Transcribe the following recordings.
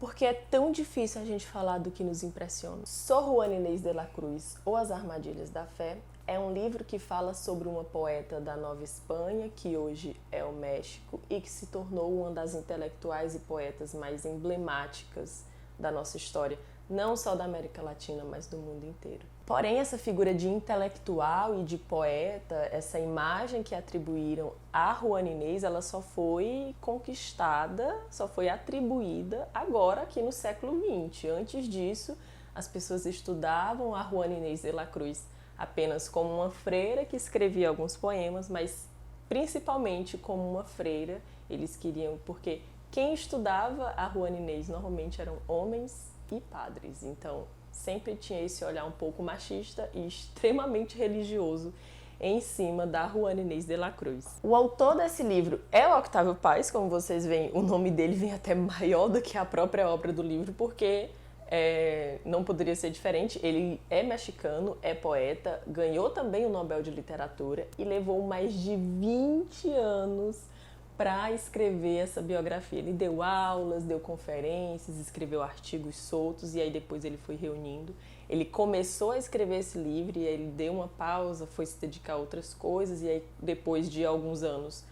Porque é tão difícil a gente falar do que nos impressiona. Sor Juana Inês de la Cruz, ou As Armadilhas da Fé, é um livro que fala sobre uma poeta da Nova Espanha, que hoje é o México, e que se tornou uma das intelectuais e poetas mais emblemáticas da nossa história, não só da América Latina, mas do mundo inteiro. Porém, essa figura de intelectual e de poeta, essa imagem que atribuíram a Juana Inês, ela só foi conquistada, só foi atribuída agora, aqui no século XX. Antes disso, as pessoas estudavam a Juana Inês de la Cruz apenas como uma freira que escrevia alguns poemas, mas principalmente como uma freira. Eles queriam, porque quem estudava a Juana Inês normalmente eram homens e padres, então sempre tinha esse olhar um pouco machista e extremamente religioso em cima da Juana Inês de la Cruz. O autor desse livro é o Octávio Paz, como vocês veem, o nome dele vem até maior do que a própria obra do livro, porque não poderia ser diferente. Ele é mexicano, é poeta, ganhou também o Nobel de Literatura e levou mais de 20 anos para escrever essa biografia. Ele deu aulas, deu conferências, escreveu artigos soltos e aí depois ele foi reunindo. Ele começou a escrever esse livro e aí ele deu uma pausa, foi se dedicar a outras coisas e aí depois de alguns anos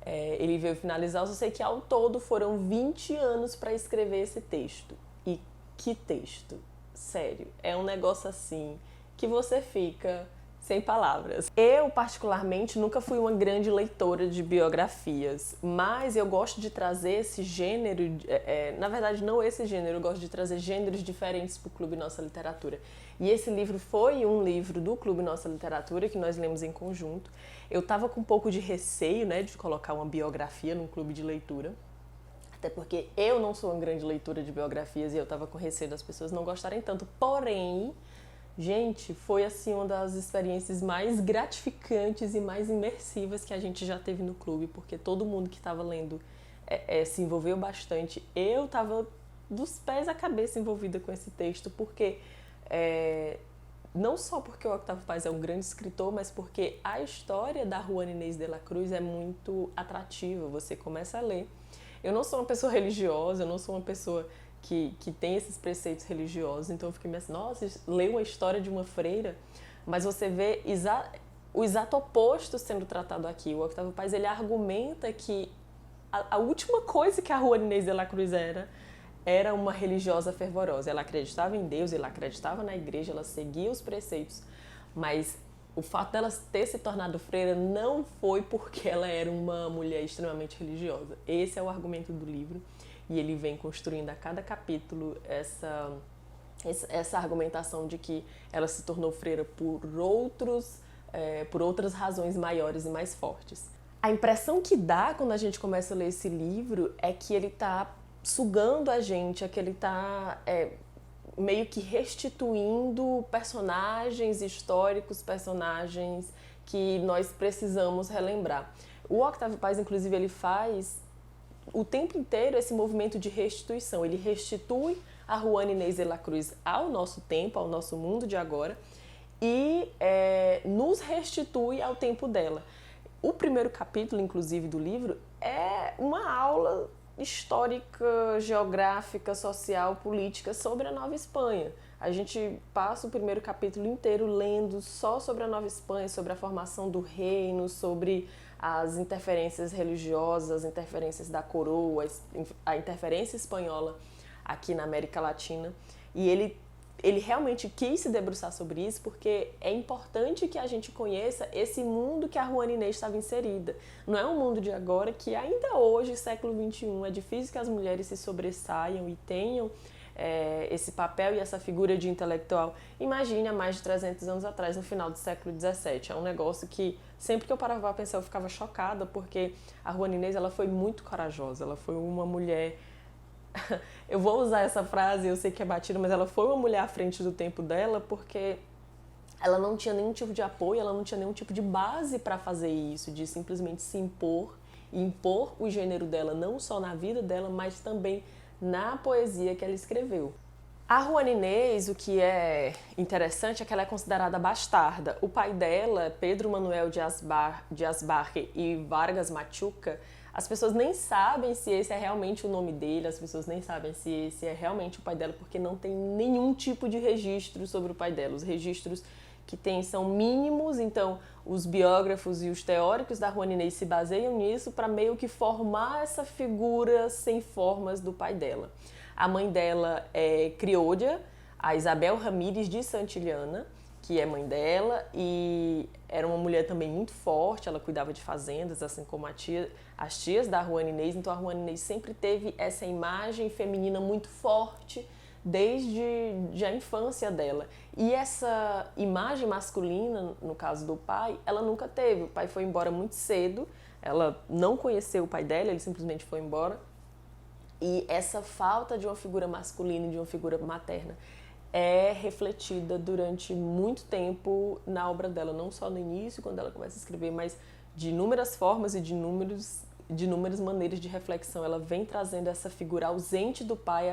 ele veio finalizar. Eu só sei que ao todo foram 20 anos para escrever esse texto. E que texto! Sério, é um negócio assim que você fica sem palavras. Eu, particularmente, nunca fui uma grande leitora de biografias, mas eu gosto de trazer esse gênero, na verdade não esse gênero, eu gosto de trazer gêneros diferentes para o Clube Nossa Literatura. E esse livro foi um livro do Clube Nossa Literatura, que nós lemos em conjunto. Eu estava com um pouco de receio, né, de colocar uma biografia num clube de leitura, até porque eu não sou uma grande leitora de biografias e eu estava com receio das pessoas não gostarem tanto, porém, gente, foi assim uma das experiências mais gratificantes e mais imersivas que a gente já teve no clube, porque todo mundo que estava lendo se envolveu bastante. Eu estava dos pés à cabeça envolvida com esse texto, porque não só porque o Octávio Paz é um grande escritor, mas porque a história da Juana Inês de la Cruz é muito atrativa. Você começa a ler. Eu não sou uma pessoa religiosa, eu não sou uma pessoa que tem esses preceitos religiosos, então eu fiquei assim, nossa, ler uma história de uma freira, mas você vê o exato oposto sendo tratado aqui. O Octávio Paz, ele argumenta que a última coisa que a Juana Inês de la Cruz era uma religiosa fervorosa. Ela acreditava em Deus, ela acreditava na igreja, ela seguia os preceitos, mas o fato dela ter se tornado freira não foi porque ela era uma mulher extremamente religiosa. Esse é o argumento do livro. E ele vem construindo a cada capítulo essa argumentação de que ela se tornou freira por outras razões maiores e mais fortes. A impressão que dá quando a gente começa a ler esse livro é que ele está sugando a gente, é que ele está meio que restituindo personagens históricos, personagens que nós precisamos relembrar. O Octávio Paz, inclusive, ele faz o tempo inteiro esse movimento de restituição. Ele restitui a Juana Inês de la Cruz ao nosso tempo, ao nosso mundo de agora, e nos restitui ao tempo dela. O primeiro capítulo, inclusive, do livro é uma aula histórica, geográfica, social, política sobre a Nova Espanha. A gente passa o primeiro capítulo inteiro lendo só sobre a Nova Espanha, sobre a formação do reino, sobre as interferências religiosas, as interferências da coroa, a interferência espanhola aqui na América Latina. E ele realmente quis se debruçar sobre isso porque é importante que a gente conheça esse mundo que a Juana Inês estava inserida. Não é um mundo de agora que ainda hoje, século XXI, é difícil que as mulheres se sobressaiam e tenham esse papel e essa figura de intelectual. Imagine há mais de 300 anos atrás, no final do século XVII. É um negócio que, sempre que eu parava para pensar, eu ficava chocada, porque a Juana Inês, ela foi muito corajosa, ela foi uma mulher... Eu vou usar essa frase, eu sei que é batida, mas ela foi uma mulher à frente do tempo dela, porque ela não tinha nenhum tipo de apoio, ela não tinha nenhum tipo de base para fazer isso, de simplesmente se impor e impor o gênero dela, não só na vida dela, mas também na poesia que ela escreveu. A Juana Inês, o que é interessante é que ela é considerada bastarda. O pai dela, Pedro Manuel de Asbarque e Vargas Machuca, As pessoas nem sabem se esse é realmente o nome dele, as pessoas nem sabem se esse é realmente o pai dela, porque não tem nenhum tipo de registro sobre o pai dela. Os registros que tem são mínimos, então os biógrafos e os teóricos da Juana Inês se baseiam nisso para meio que formar essa figura sem formas do pai dela. A mãe dela é criolla, a Isabel Ramírez de Santillana, que é mãe dela, e era uma mulher também muito forte, ela cuidava de fazendas, assim como as tias da Juana Inês, então a Juana Inês sempre teve essa imagem feminina muito forte desde a infância dela. E essa imagem masculina, no caso do pai, ela nunca teve. O pai foi embora muito cedo, ela não conheceu o pai dela, ele simplesmente foi embora. E essa falta de uma figura masculina e de uma figura materna é refletida durante muito tempo na obra dela, não só no início, quando ela começa a escrever, mas de inúmeras formas e de inúmeras maneiras de reflexão. Ela vem trazendo essa figura ausente do pai,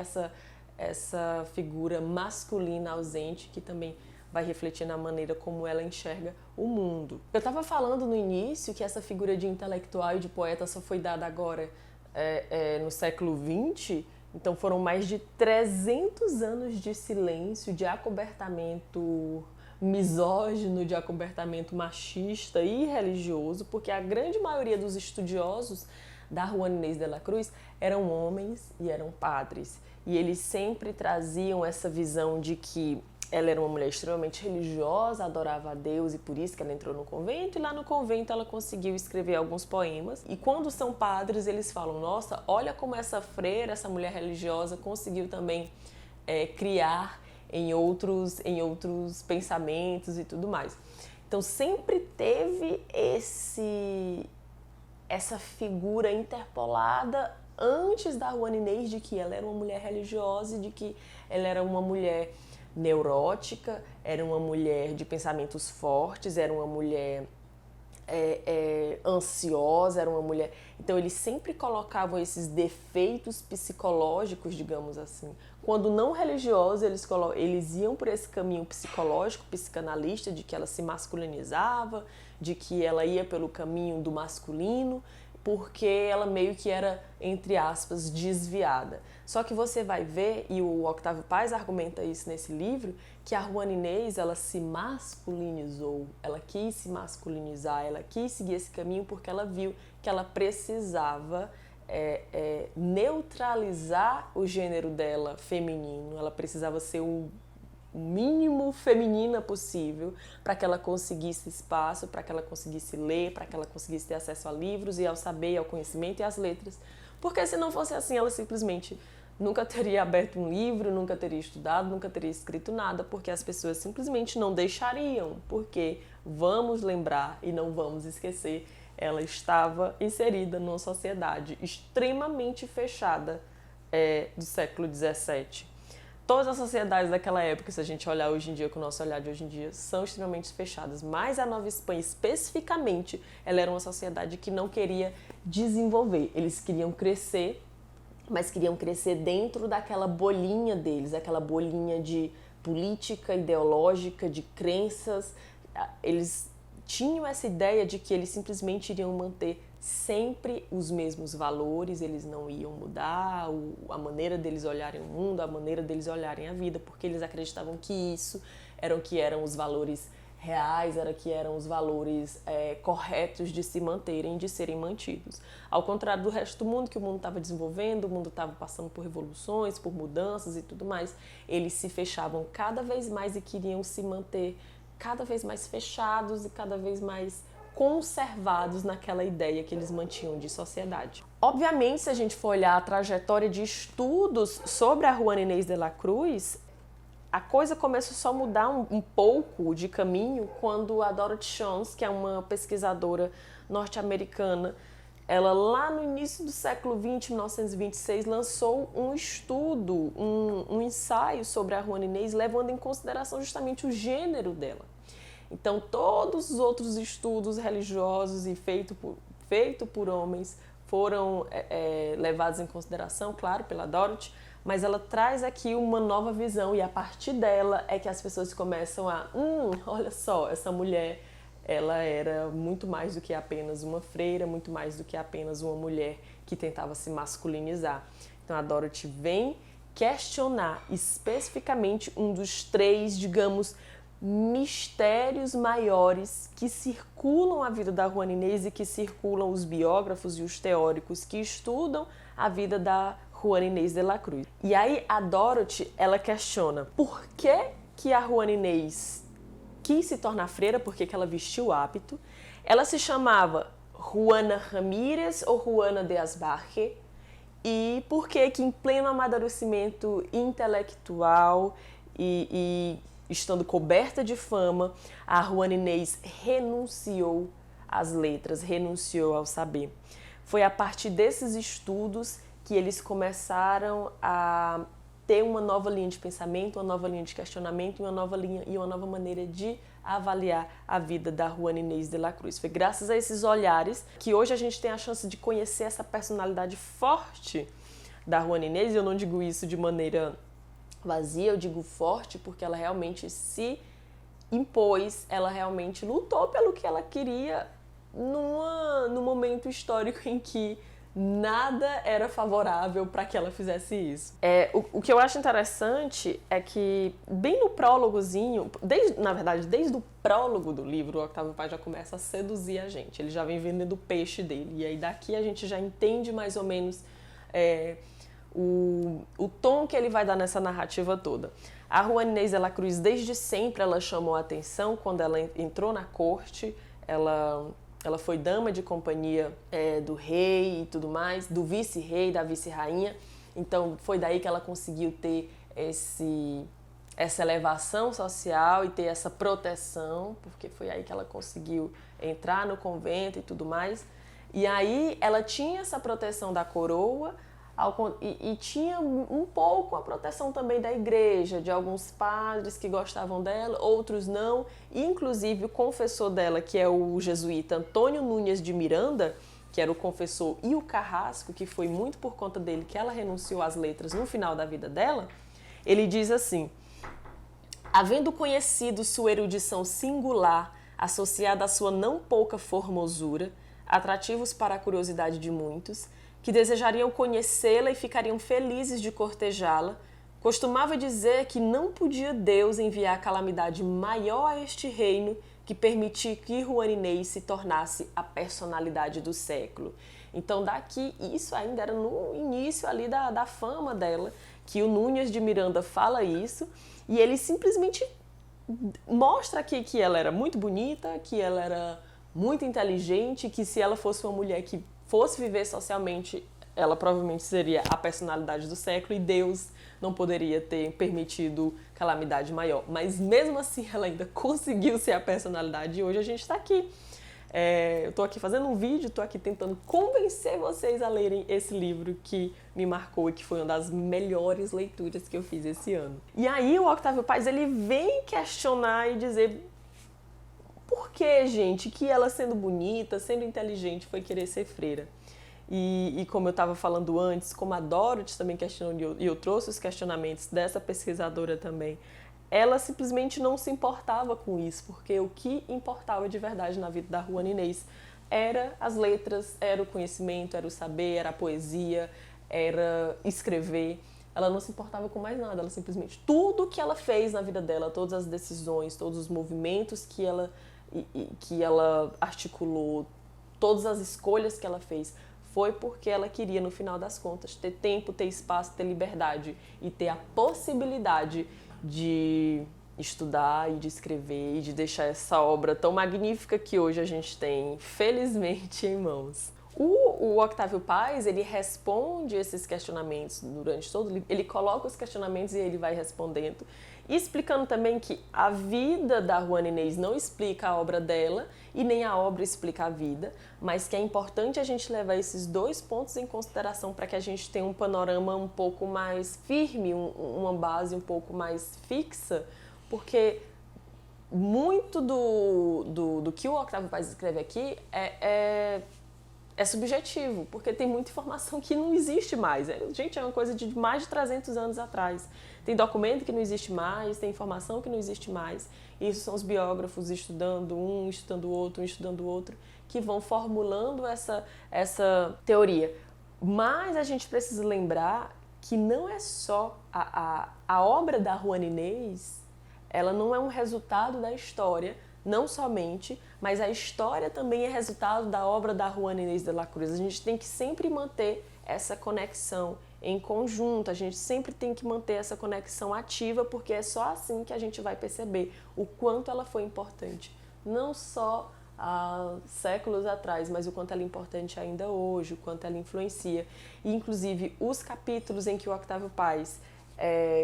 essa figura masculina ausente, que também vai refletir na maneira como ela enxerga o mundo. Eu estava falando no início que essa figura de intelectual e de poeta só foi dada agora no século XX, então foram mais de 300 anos de silêncio, de acobertamento misógino, de acobertamento machista e religioso, porque a grande maioria dos estudiosos da Juana Inês de la Cruz eram homens e eram padres. E eles sempre traziam essa visão de que ela era uma mulher extremamente religiosa, adorava a Deus e por isso que ela entrou no convento, e lá no convento ela conseguiu escrever alguns poemas. E quando são padres, eles falam, nossa, olha como essa freira, essa mulher religiosa conseguiu também criar em outros pensamentos e tudo mais. Então sempre teve essa figura interpolada antes da Juana Inês de que ela era uma mulher religiosa e de que ela era uma mulher neurótica, era uma mulher de pensamentos fortes, era uma mulher ansiosa, era uma mulher... Então eles sempre colocavam esses defeitos psicológicos, digamos assim. Quando não religiosos, eles iam por esse caminho psicológico, psicanalista, de que ela se masculinizava, de que ela ia pelo caminho do masculino, porque ela meio que era, entre aspas, desviada. Só que você vai ver, e o Octávio Paz argumenta isso nesse livro, que a Juana Inês, ela se masculinizou, ela quis se masculinizar, ela quis seguir esse caminho porque ela viu que ela precisava neutralizar o gênero dela feminino, ela precisava ser o mínimo feminina possível para que ela conseguisse espaço, para que ela conseguisse ler, para que ela conseguisse ter acesso a livros e ao saber, ao conhecimento e às letras. Porque se não fosse assim, ela simplesmente nunca teria aberto um livro, nunca teria estudado, nunca teria escrito nada, porque as pessoas simplesmente não deixariam, porque vamos lembrar e não vamos esquecer, ela estava inserida numa sociedade extremamente fechada do século XVII. Todas as sociedades daquela época, se a gente olhar hoje em dia com o nosso olhar de hoje em dia, são extremamente fechadas. Mas a Nova Espanha, especificamente, ela era uma sociedade que não queria desenvolver. Eles queriam crescer, mas queriam crescer dentro daquela bolinha deles, aquela bolinha de política, ideológica, de crenças. Eles tinham essa ideia de que eles simplesmente iriam manter sempre os mesmos valores, eles não iam mudar a maneira deles olharem o mundo, a maneira deles olharem a vida, porque eles acreditavam que isso eram os valores reais, eram os valores corretos de se manterem, de serem mantidos. Ao contrário do resto do mundo, que o mundo estava desenvolvendo, o mundo estava passando por revoluções, por mudanças e tudo mais, eles se fechavam cada vez mais e queriam se manter cada vez mais fechados e cada vez mais conservados naquela ideia que eles mantinham de sociedade. Obviamente, se a gente for olhar a trajetória de estudos sobre a Juana Inês de la Cruz, a coisa começou só a mudar um pouco de caminho quando a Dorothy Shons, que é uma pesquisadora norte-americana, ela lá no início do século XX, 1926, lançou um estudo, um ensaio sobre a Juana Inês, levando em consideração justamente o gênero dela. Então, todos os outros estudos religiosos e feitos por homens foram levados em consideração, claro, pela Dorothy, mas ela traz aqui uma nova visão e a partir dela é que as pessoas começam a olha só, essa mulher ela era muito mais do que apenas uma freira, muito mais do que apenas uma mulher que tentava se masculinizar. Então a Dorothy vem questionar especificamente um dos três, digamos, mistérios maiores que circulam a vida da Juana Inês e que circulam os biógrafos e os teóricos que estudam a vida da Juana Inês de la Cruz. E aí a Dorothy, ela questiona por que a Juana Inês quis se tornar freira, por que ela vestiu o hábito. Ela se chamava Juana Ramírez ou Juana de Asbarque, e por que em pleno amadurecimento intelectual e estando coberta de fama, a Juana Inês renunciou às letras, renunciou ao saber. Foi a partir desses estudos que eles começaram a ter uma nova linha de pensamento, uma nova linha de questionamento e uma nova maneira de avaliar a vida da Juana Inês de la Cruz. Foi graças a esses olhares que hoje a gente tem a chance de conhecer essa personalidade forte da Juana Inês, e eu não digo isso de maneira vazia, eu digo forte porque ela realmente se impôs, ela realmente lutou pelo que ela queria num momento histórico em que nada era favorável para que ela fizesse isso. O que eu acho interessante é que, bem no prólogozinho, desde o prólogo do livro, o Octávio Paz já começa a seduzir a gente. Ele já vem vendendo o peixe dele. E aí daqui a gente já entende mais ou menos o tom que ele vai dar nessa narrativa toda. A Juana Inês de la Cruz, desde sempre, ela chamou a atenção quando ela entrou na corte. Ela foi dama de companhia do rei e tudo mais, do vice-rei, da vice-rainha. Então foi daí que ela conseguiu ter essa elevação social e ter essa proteção, porque foi aí que ela conseguiu entrar no convento e tudo mais. E aí ela tinha essa proteção da coroa e tinha um pouco a proteção também da igreja, de alguns padres que gostavam dela, outros não. E, inclusive, o confessor dela, que é o jesuíta Antônio Núñez de Miranda, que era o confessor e o carrasco, que foi muito por conta dele que ela renunciou às letras no final da vida dela, ele diz assim: havendo conhecido sua erudição singular, associada à sua não pouca formosura, atrativos para a curiosidade de muitos, que desejariam conhecê-la e ficariam felizes de cortejá-la, costumava dizer que não podia Deus enviar calamidade maior a este reino que permitir que Juana Inês se tornasse a personalidade do século. Então daqui, isso ainda era no início ali da fama dela, que o Núñez de Miranda fala isso, e ele simplesmente mostra aqui que ela era muito bonita, que ela era muito inteligente, que se ela fosse uma mulher que fosse viver socialmente, ela provavelmente seria a personalidade do século e Deus não poderia ter permitido calamidade maior. Mas mesmo assim ela ainda conseguiu ser a personalidade e hoje a gente está aqui. Eu estou aqui fazendo um vídeo, estou aqui tentando convencer vocês a lerem esse livro que me marcou e que foi uma das melhores leituras que eu fiz esse ano. E aí o Octávio Paz, ele vem questionar e dizer: por que, gente, que ela sendo bonita, sendo inteligente, foi querer ser freira? E como eu estava falando antes, como a Dorothy também questionou, e eu trouxe os questionamentos dessa pesquisadora também, ela simplesmente não se importava com isso, porque o que importava de verdade na vida da Juana Inês era as letras, era o conhecimento, era o saber, era a poesia, era escrever. Ela não se importava com mais nada, ela simplesmente, tudo que ela fez na vida dela, todas as decisões, todos os movimentos que ela articulou, todas as escolhas que ela fez, foi porque ela queria, no final das contas, ter tempo, ter espaço, ter liberdade e ter a possibilidade de estudar e de escrever e de deixar essa obra tão magnífica que hoje a gente tem, felizmente, em mãos. O Octávio Paz, ele responde esses questionamentos durante todo o livro, ele coloca os questionamentos e ele vai respondendo, explicando também que a vida da Juana Inês não explica a obra dela e nem a obra explica a vida, mas que é importante a gente levar esses dois pontos em consideração para que a gente tenha um panorama um pouco mais firme, uma base um pouco mais fixa, porque muito do que o Octávio Paz escreve aqui é subjetivo, porque tem muita informação que não existe mais. Gente, é uma coisa de mais de 300 anos atrás. Tem documento que não existe mais, tem informação que não existe mais. E isso são os biógrafos estudando um, estudando o outro, um estudando o outro, que vão formulando essa teoria. Mas a gente precisa lembrar que não é só a obra da Juana Inês, ela não é um resultado da história, não somente, mas a história também é resultado da obra da Juana Inês de la Cruz. A gente tem que sempre manter essa conexão em conjunto, a gente sempre tem que manter essa conexão ativa, porque é só assim que a gente vai perceber o quanto ela foi importante, não só há séculos atrás, mas o quanto ela é importante ainda hoje, o quanto ela influencia. E, inclusive, os capítulos em que o Octávio Paz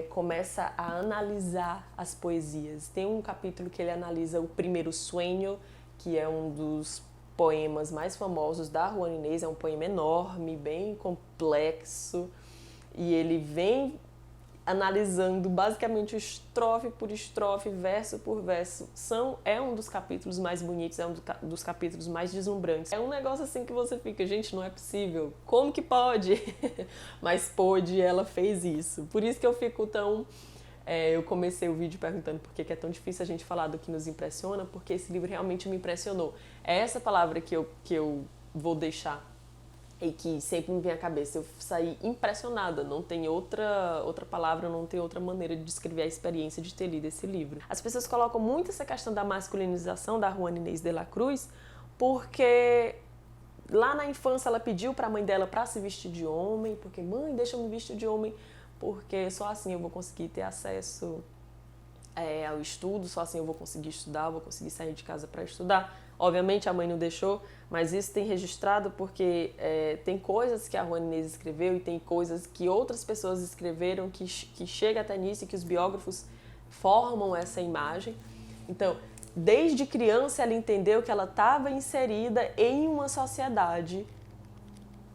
começa a analisar as poesias. Tem um capítulo que ele analisa o Primeiro Sueño, que é um dos poemas mais famosos da Juana Inês, é um poema enorme, bem complexo, e ele vem analisando basicamente estrofe por estrofe, verso por verso. É um dos capítulos mais bonitos, é um dos capítulos mais deslumbrantes. É um negócio assim que você fica, gente, não é possível. Como que pode? Mas pôde, ela fez isso. Por isso que eu fico tão... eu comecei o vídeo perguntando por que é tão difícil a gente falar do que nos impressiona, porque esse livro realmente me impressionou. É essa palavra que eu vou deixar e que sempre me vem à cabeça. Eu saí impressionada, não tem outra palavra, não tem outra maneira de descrever a experiência de ter lido esse livro. As pessoas colocam muito essa questão da masculinização da Juana Inês de la Cruz, porque lá na infância ela pediu para a mãe dela para se vestir de homem, porque mãe, deixa eu me vestir de homem, porque só assim eu vou conseguir ter acesso ao estudo, só assim eu vou conseguir estudar, eu vou conseguir sair de casa para estudar. Obviamente a mãe não deixou, mas isso tem registrado porque tem coisas que a Juana Inês escreveu e tem coisas que outras pessoas escreveram que chega até nisso e que os biógrafos formam essa imagem. Então, desde criança ela entendeu que ela estava inserida em uma sociedade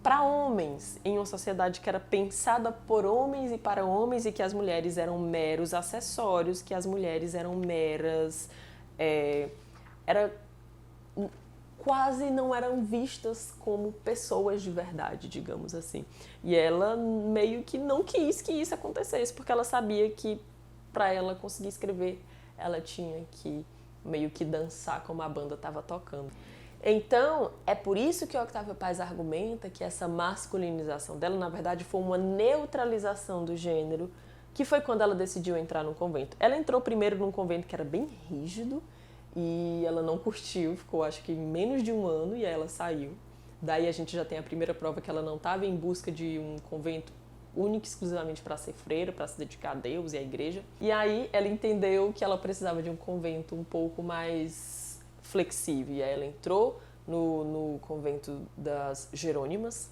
para homens, em uma sociedade que era pensada por homens e para homens e que as mulheres eram meros acessórios, que as mulheres eram meras... quase não eram vistas como pessoas de verdade, digamos assim. E ela meio que não quis que isso acontecesse, porque ela sabia que para ela conseguir escrever, ela tinha que meio que dançar como a banda estava tocando. Então, é por isso que o Octávio Paz argumenta que essa masculinização dela, na verdade, foi uma neutralização do gênero, que foi quando ela decidiu entrar num convento. Ela entrou primeiro num convento que era bem rígido, e ela não curtiu, ficou acho que menos de um ano e aí ela saiu. Daí a gente já tem a primeira prova que ela não estava em busca de um convento único exclusivamente para ser freira, para se dedicar a Deus e à igreja. E aí ela entendeu que ela precisava de um convento um pouco mais flexível. E aí ela entrou no convento das Jerônimas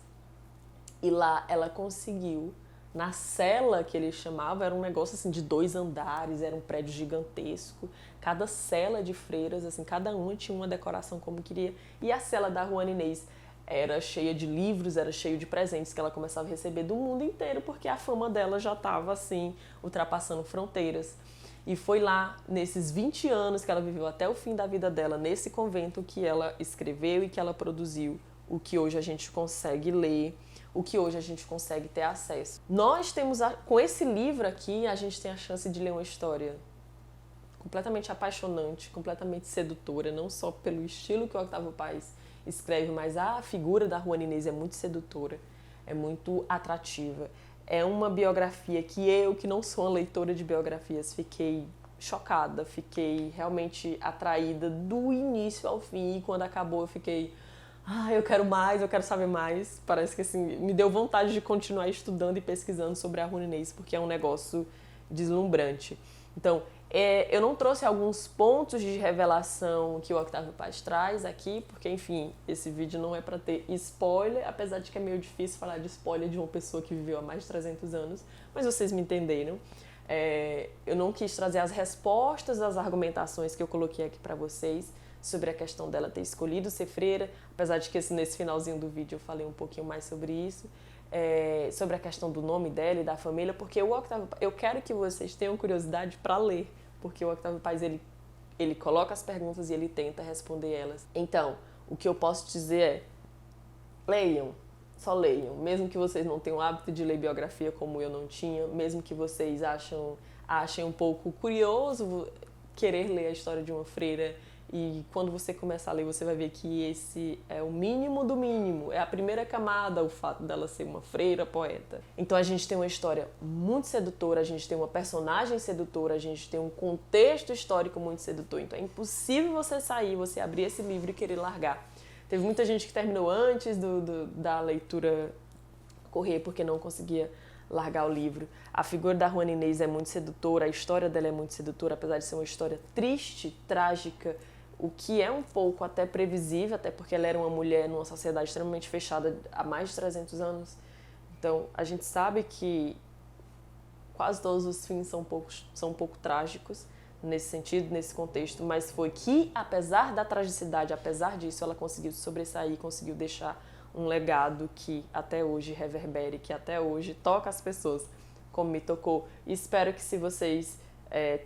e lá ela conseguiu, na cela que eles chamavam, era um negócio assim de 2 andares, era um prédio gigantesco. Cada cela de freiras, assim, cada uma tinha uma decoração como queria. E a cela da Juana Inês era cheia de livros, era cheia de presentes que ela começava a receber do mundo inteiro, porque a fama dela já estava assim, ultrapassando fronteiras. E foi lá, nesses 20 anos que ela viveu até o fim da vida dela, nesse convento, que ela escreveu e que ela produziu o que hoje a gente consegue ler, o que hoje a gente consegue ter acesso. Nós temos, com esse livro aqui, a gente tem a chance de ler uma história completamente apaixonante, completamente sedutora, não só pelo estilo que o Octávio Paz escreve, mas a figura da Juana Inês é muito sedutora, é muito atrativa. É uma biografia que eu, que não sou uma leitora de biografias, fiquei chocada, fiquei realmente atraída do início ao fim, e quando acabou eu fiquei... eu quero mais, eu quero saber mais. Parece que assim, me deu vontade de continuar estudando e pesquisando sobre a Juana Inês, porque é um negócio deslumbrante. Então, eu não trouxe alguns pontos de revelação que o Octávio Paz traz aqui, porque, enfim, esse vídeo não é para ter spoiler, apesar de que é meio difícil falar de spoiler de uma pessoa que viveu há mais de 300 anos, mas vocês me entenderam. Eu não quis trazer as respostas às argumentações que eu coloquei aqui para vocês, sobre a questão dela ter escolhido ser freira, apesar de que nesse finalzinho do vídeo eu falei um pouquinho mais sobre isso, sobre a questão do nome dela e da família, porque o Octávio, eu quero que vocês tenham curiosidade para ler, porque o Octávio Paz, ele coloca as perguntas e ele tenta responder elas. Então, o que eu posso dizer Leiam, só leiam. Mesmo que vocês não tenham o hábito de ler biografia como eu não tinha, mesmo que vocês achem um pouco curioso querer ler a história de uma freira, e quando você começar a ler, você vai ver que esse é o mínimo do mínimo. É a primeira camada, o fato dela ser uma freira poeta. Então a gente tem uma história muito sedutora, a gente tem uma personagem sedutora, a gente tem um contexto histórico muito sedutor. Então é impossível você sair, você abrir esse livro e querer largar. Teve muita gente que terminou antes da leitura correr porque não conseguia largar o livro. A figura da Juana Inês é muito sedutora, a história dela é muito sedutora, apesar de ser uma história triste, trágica, o que é um pouco até previsível, até porque ela era uma mulher numa sociedade extremamente fechada há mais de 300 anos. Então, a gente sabe que quase todos os fins são um pouco trágicos nesse sentido, nesse contexto, mas foi que, apesar da tragicidade, apesar disso, ela conseguiu sobressair, conseguiu deixar um legado que até hoje reverbere, que até hoje toca as pessoas, como me tocou. E espero que, se vocês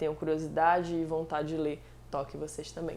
tenham curiosidade e vontade de ler, toque vocês também.